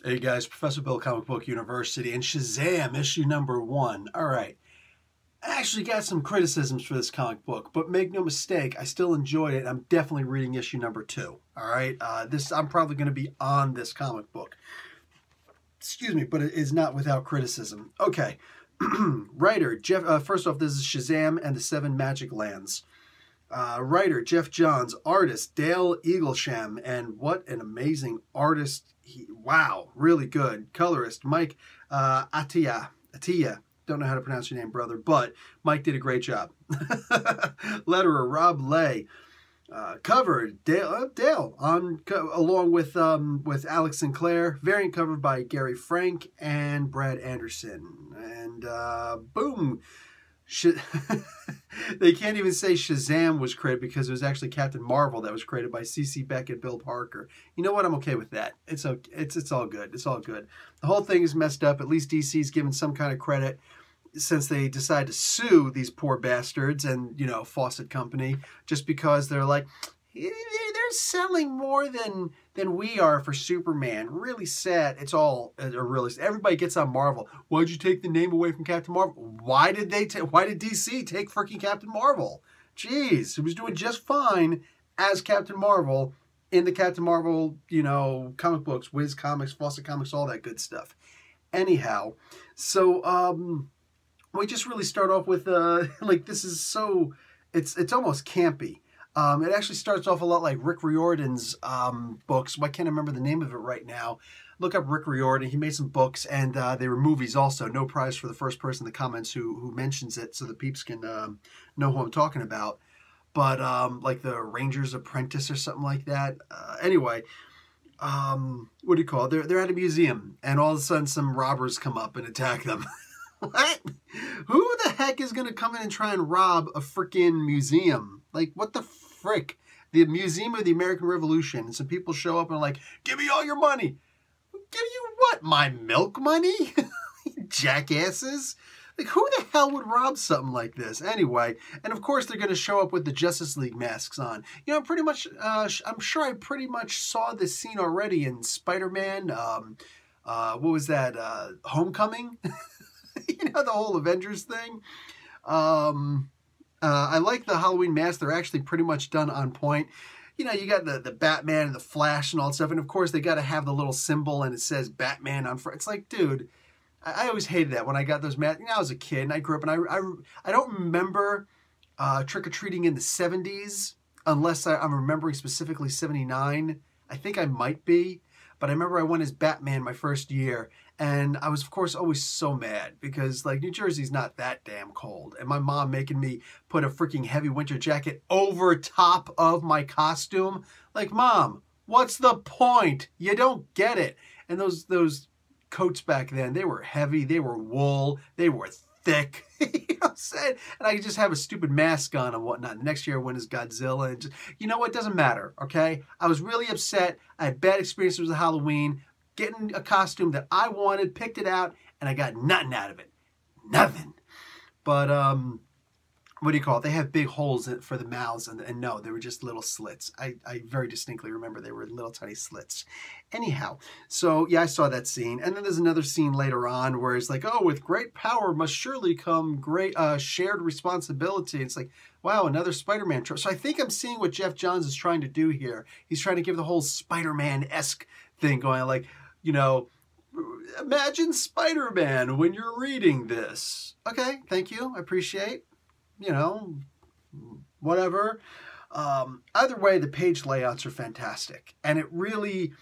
Hey guys, Professor Bill, Comic Book University, and Shazam, issue number 1. All right. I actually got some criticisms for this comic book, but make no mistake, I still enjoyed it. I'm definitely reading issue number 2. All right. I'm probably going to be on this comic book. Excuse me, but it is not without criticism. Okay. Writer, Jeff, first off, this is Shazam and the Seven Magic Lands. Writer, Jeff Johns. Artist, Dale Eaglesham. And what an amazing artist. Wow, really good. Colorist, Mike Atiyah. Don't know how to pronounce your name, brother, but Mike did a great job. Letterer, Rob Lay. Cover, Dale along with Alex Sinclair. Variant covered by Gary Frank and Brad Anderson. And boom. They can't even say Shazam was created because it was actually Captain Marvel that was created by C.C. Beck and Bill Parker. You know what? I'm okay with that. It's all good. It's all good. The whole thing is messed up. At least DC's given some kind of credit since they decided to sue these poor bastards and, you know, Fawcett Company just because they're like, they're selling more than we are for Superman. Really sad. It's all really. Everybody gets on Marvel. Why'd you take the name away from Captain Marvel? Why did DC take freaking Captain Marvel? Jeez, it was doing just fine as Captain Marvel in the Captain Marvel, you know, comic books, Wiz Comics, Fawcett Comics, all that good stuff. Anyhow, so we just really start off with like this is so it's almost campy. It actually starts off a lot like Rick Riordan's books. I can't remember the name of it right now. Look up Rick Riordan. He made some books, and they were movies also. No prize for the first person in the comments who mentions it, so the peeps can know who I'm talking about. But like the Ranger's Apprentice or something like that. Anyway, what do you call it? They're at a museum, and all of a sudden some robbers come up and attack them. What? Who the heck is going to come in and try and rob a freaking museum? Like, what the frick? The Museum of the American Revolution. And some people show up and are like, give me all your money. Give you what? My milk money? Jackasses? Like, who the hell would rob something like this? Anyway, and of course they're going to show up with the Justice League masks on. You know, pretty much, I'm sure I pretty much saw this scene already in Spider-Man. What was that? Homecoming? You know, the whole Avengers thing. I like the Halloween masks. They're actually pretty much done on point. You know, you got the Batman and the Flash and all that stuff. And of course, they got to have the little symbol and it says Batman on front. It's like, dude, I always hated that when I got those masks. You know, I was a kid and I grew up and I don't remember trick-or-treating in the 70s unless I'm remembering specifically 79. I think I might be. But I remember I went as Batman my first year, and I was, of course, always so mad because, like, New Jersey's not that damn cold. And my mom making me put a freaking heavy winter jacket over top of my costume. Like, Mom, what's the point? You don't get it. And those coats back then, they were heavy, they were wool, they were thick. You know what I'm saying? And I could just have a stupid mask on and whatnot. Next year I went as Godzilla. And just, you know what? Doesn't matter, okay? I was really upset. I had bad experiences with Halloween. Getting a costume that I wanted, picked it out, and I got nothing out of it. Nothing. But, what do you call it? They have big holes for the mouths, and no, they were just little slits. I very distinctly remember they were little tiny slits. Anyhow, so yeah, I saw that scene. And then there's another scene later on where it's like, oh, with great power must surely come great shared responsibility. It's like, wow, another Spider-Man trope. So I think I'm seeing what Jeff Johns is trying to do here. He's trying to give the whole Spider-Man-esque thing going, like, you know, imagine Spider-Man when you're reading this. Okay, thank you. I appreciate. You know, whatever. Either way, the page layouts are fantastic. And it really,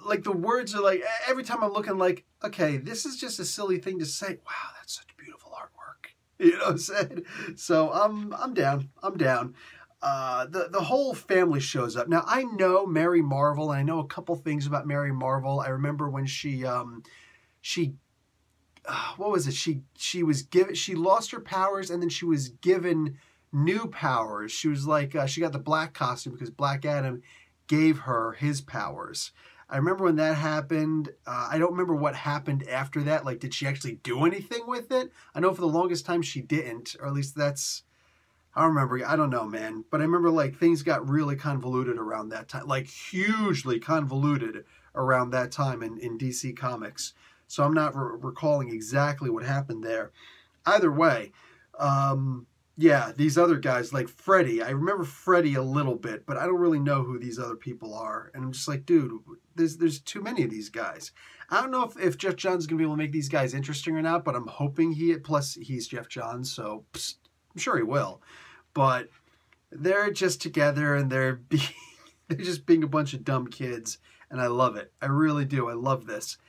like, the words are like, every time I'm looking like, okay, this is just a silly thing to say. Wow, that's such beautiful artwork. You know what I'm saying? So I'm down. I'm down. The whole family shows up. Now, I know Mary Marvel, and I know a couple things about Mary Marvel. I remember when she what was it? She lost her powers and then she was given new powers. She was like, she got the black costume because Black Adam gave her his powers. I remember when that happened. I don't remember what happened after that. Like, did she actually do anything with it? I know for the longest time she didn't, or at least that's, I don't remember. I don't know, man. But I remember, like, things got really convoluted around that time. Like, hugely convoluted around that time in DC Comics. So I'm not recalling exactly what happened there. Either way, yeah, these other guys, like Freddy, I remember Freddy a little bit, but I don't really know who these other people are. And I'm just like, dude, there's too many of these guys. I don't know if Jeff Johns is going to be able to make these guys interesting or not, but I'm hoping plus he's Jeff Johns, so I'm sure he will. But they're just together, and they're just being a bunch of dumb kids, and I love it. I really do. I love this.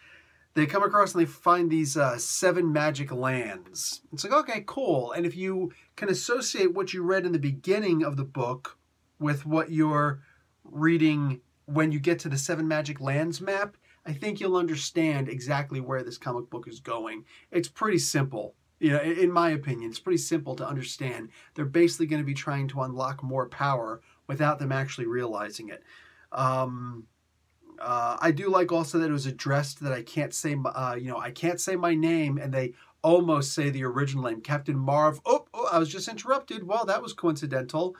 They come across and they find these 7 magic lands. It's like, okay, cool. And if you can associate what you read in the beginning of the book with what you're reading when you get to the 7 magic lands map, I think you'll understand exactly where this comic book is going. It's pretty simple. You know, in my opinion, it's pretty simple to understand. They're basically going to be trying to unlock more power without them actually realizing it. I do like also that it was addressed that I can't say, I can't say my name, and they almost say the original name, Captain Marv. Oh, I was just interrupted. Well, that was coincidental.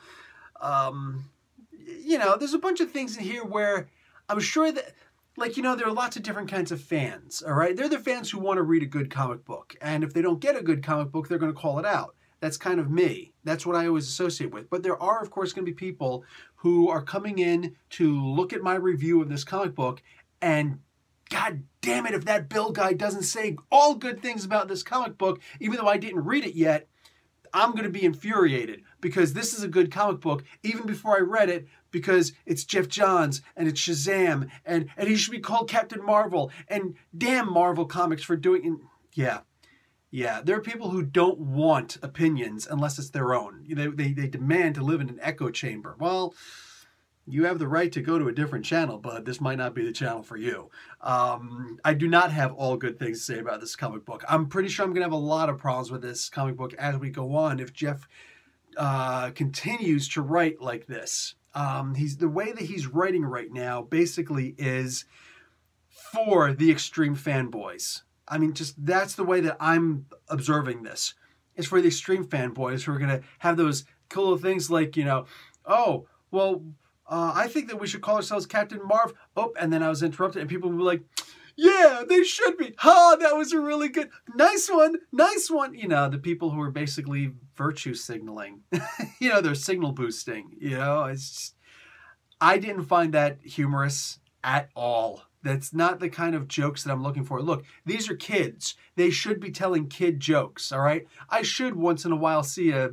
There's a bunch of things in here where I'm sure that, there are lots of different kinds of fans, all right? They're the fans who want to read a good comic book, and if they don't get a good comic book, they're going to call it out. That's kind of me. That's what I always associate with. But there are, of course, going to be people who are coming in to look at my review of this comic book, and God damn it, if that Bill guy doesn't say all good things about this comic book, even though I didn't read it yet, I'm going to be infuriated, because this is a good comic book, even before I read it, because it's Jeff Johns, and it's Shazam, and he should be called Captain Marvel, and damn Marvel Comics for doing it. Yeah, there are people who don't want opinions unless it's their own. They demand to live in an echo chamber. Well, you have the right to go to a different channel, but this might not be the channel for you. I do not have all good things to say about this comic book. I'm pretty sure I'm going to have a lot of problems with this comic book as we go on if Jeff continues to write like this. The way that he's writing right now basically is for the extreme fanboys. I mean, that's the way that I'm observing this. It's for the extreme fanboys who are going to have those cool little things like, oh, well, I think that we should call ourselves Captain Marv. Oh, and then I was interrupted, and people were like, yeah, they should be. That was a really good, nice one. The people who are basically virtue signaling. They're signal boosting. I didn't find that humorous at all. That's not the kind of jokes that I'm looking for. Look, these are kids. They should be telling kid jokes, all right? I should once in a while see a,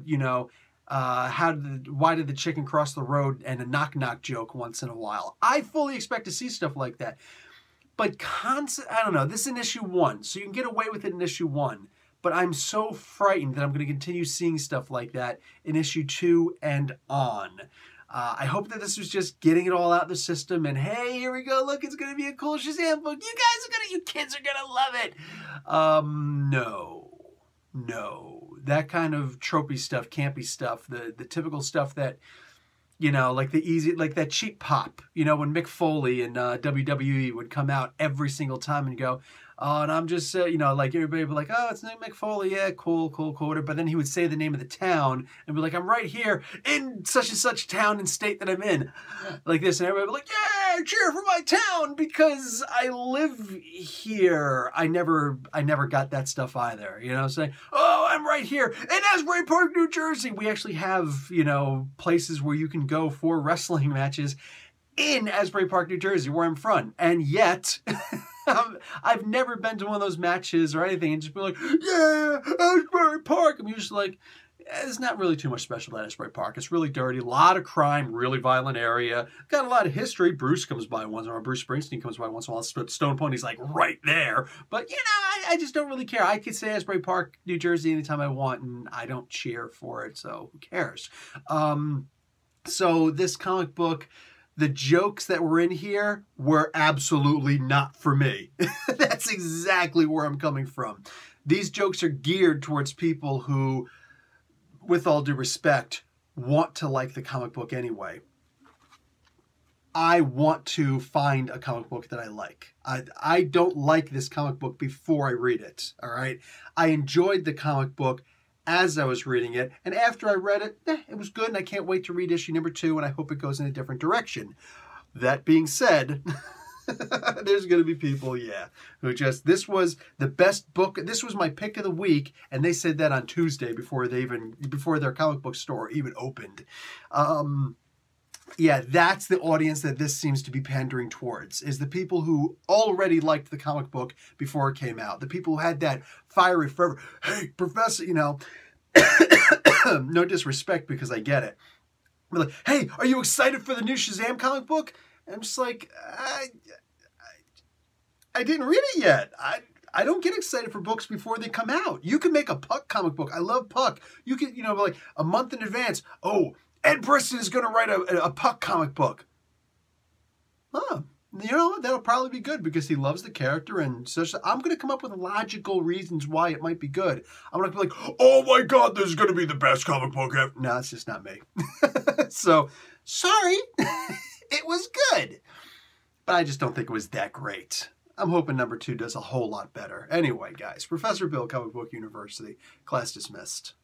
why did the chicken cross the road and a knock-knock joke once in a while. I fully expect to see stuff like that. But I don't know, this is in issue 1, so you can get away with it in issue 1. But I'm so frightened that I'm going to continue seeing stuff like that in issue 2 and on. I hope that this was just getting it all out of the system, and hey, here we go, look, it's going to be a cool Shazam book. You kids are going to love it. No. That kind of tropey stuff, campy stuff, the typical stuff that, like that cheap pop, when Mick Foley in WWE would come out every single time and go, oh, and I'm just, everybody would be like, oh, it's Mick Foley, yeah, cool. But then he would say the name of the town and be like, I'm right here in such and such town and state that I'm in. Like this, and everybody would be like, yeah, cheer for my town because I live here. I never got that stuff either, saying, oh, I'm right here in Asbury Park, New Jersey. We actually have, places where you can go for wrestling matches in Asbury Park, New Jersey, where I'm from. And yet, I've never been to one of those matches or anything and just be like, yeah, Asbury Park. I'm usually like, there's not really too much special about Asbury Park. It's really dirty, a lot of crime, really violent area. Got a lot of history. Bruce comes by once in a while. Bruce Springsteen comes by once in a while. Stone Pony's like right there. But, I just don't really care. I could say Asbury Park, New Jersey anytime I want, and I don't cheer for it, so who cares? So this comic book, the jokes that were in here were absolutely not for me. That's exactly where I'm coming from. These jokes are geared towards people who, with all due respect, want to like the comic book anyway. I want to find a comic book that I like. I don't like this comic book before I read it, all right? I enjoyed the comic book as I was reading it, and after I read it, it was good, and I can't wait to read issue number 2, and I hope it goes in a different direction. That being said, There's going to be people, yeah, who just, this was the best book. This was my pick of the week. And they said that on Tuesday before their comic book store even opened. Yeah, that's the audience that this seems to be pandering towards, is the people who already liked the comic book before it came out. The people who had that fiery fervor. Hey, Professor, you know, no disrespect because I get it. We're like, hey, are you excited for the new Shazam comic book? And I'm just like, I didn't read it yet. I don't get excited for books before they come out. You can make a Puck comic book. I love Puck. You can, you know, like a month in advance. Oh, Ed Brisson is going to write a Puck comic book. Oh, you know, that'll probably be good because he loves the character and such. I'm going to come up with logical reasons why it might be good. I'm not going to be like, oh my God, this is going to be the best comic book ever. No, it's just not me. So, sorry. It was good. But I just don't think it was that great. I'm hoping number 2 does a whole lot better. Anyway, guys, Professor Bill, Comic Book University, class dismissed.